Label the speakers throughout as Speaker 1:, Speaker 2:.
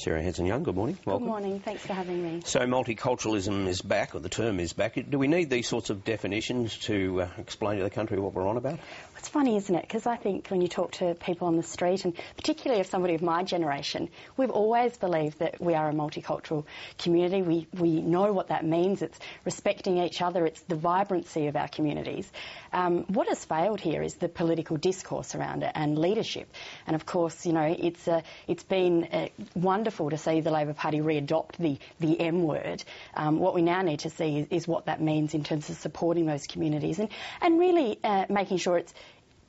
Speaker 1: Sarah Hanson-Young, good morning. Welcome.
Speaker 2: Good morning, thanks for having me.
Speaker 1: So multiculturalism is back, or the term is back. Do we need these sorts of definitions to explain to the country what we're on about?
Speaker 2: It's funny, isn't it? Because I think when you talk to people on the street, and particularly of somebody of my generation, we've always believed that we are a multicultural community. We know what that means. It's respecting each other. It's the vibrancy of our communities. What has failed here is the political discourse around it and leadership. And of course, you know, it's been wonderful to see the Labor Party re-adopt the M word. What we now need to see is what that means in terms of supporting those communities and really making sure it's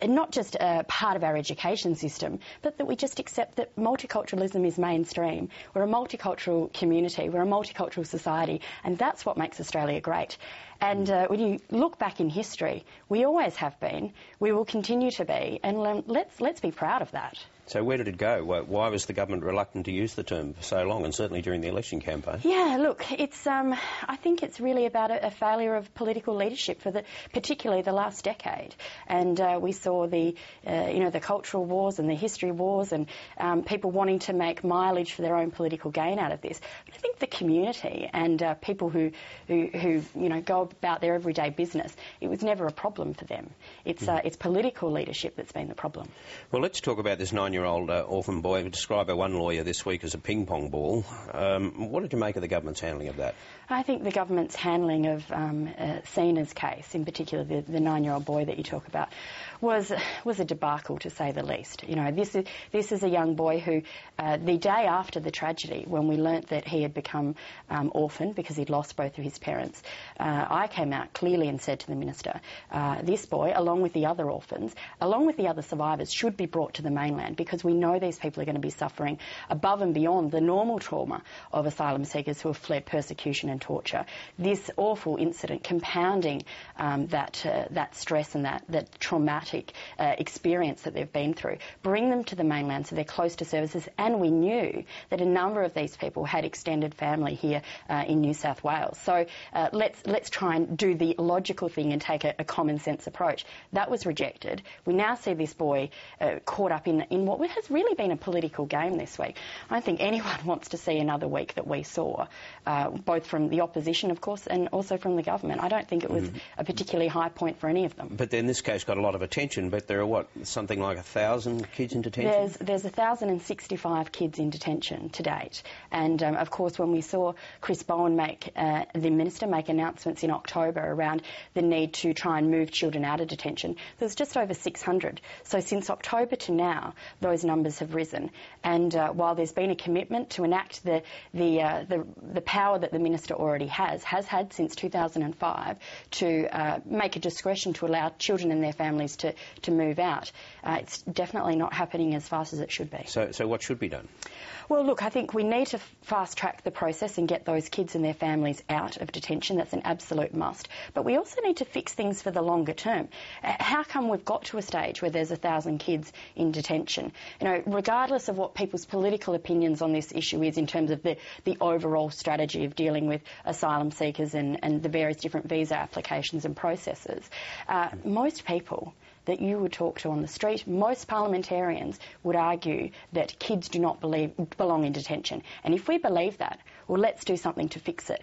Speaker 2: not just a part of our education system, but that we just accept that multiculturalism is mainstream. We're a multicultural community, we're a multicultural society, and that's what makes Australia great. And when you look back in history, we always have been, we will continue to be, and let's be proud of that.
Speaker 1: So where did it go? Why was the government reluctant to use the term for so long, and certainly during the election campaign?
Speaker 2: Yeah, look, it's I think it's really about a failure of political leadership for particularly the last decade. And we saw the cultural wars and the history wars and people wanting to make mileage for their own political gain out of this. But I think the community and people who go about their everyday business, it was never a problem for them. It's political leadership that's been the problem.
Speaker 1: Well, let's talk about this 9-year-old orphan boy. Described by one lawyer this week as a ping-pong ball. What did you make of the government's handling of that?
Speaker 2: I think the government's handling of Sina's case, in particular the 9-year-old boy that you talk about, was a debacle, to say the least. You know, this is a young boy who, the day after the tragedy, when we learnt that he had become orphaned because he'd lost both of his parents, I came out clearly and said to the Minister, this boy, along with the other orphans, along with the other survivors, should be brought to the mainland, because we know these people are going to be suffering above and beyond the normal trauma of asylum seekers who have fled persecution and torture. This awful incident compounding that stress and that traumatic experience that they've been through. Bring them to the mainland so they're close to services. And we knew that a number of these people had extended family here in New South Wales. So let's try and do the logical thing and take a common sense approach. That was rejected. We now see this boy caught up in what has really been a political game this week. I don't think anyone wants to see another week that we saw, both from the opposition, of course, and also from the government. I don't think it was a particularly high point for any of them.
Speaker 1: But then this case got a lot of attention, but there are, something like 1,000 kids in detention?
Speaker 2: There's 1,065 kids in detention to date. And, of course, when we saw Chris Bowen the Minister make announcements in October around the need to try and move children out of detention, there's just over 600. So since October to now, those numbers have risen. And while there's been a commitment to enact the power that the Minister already has had since 2005 to make a discretion to allow children and their families to move out, it's definitely not happening as fast as it should be.
Speaker 1: So what should be done?
Speaker 2: Well, look, I think we need to fast-track the process and get those kids and their families out of detention. That's an absolute must. But we also need to fix things for the longer term. How come we've got to a stage where there's 1,000 kids in detention? You know, regardless of what people's political opinions on this issue is in terms of the overall strategy of dealing with asylum seekers and the various different visa applications and processes, most people that you would talk to on the street, most parliamentarians would argue that kids do not belong in detention. And if we believe that, well, let's do something to fix it.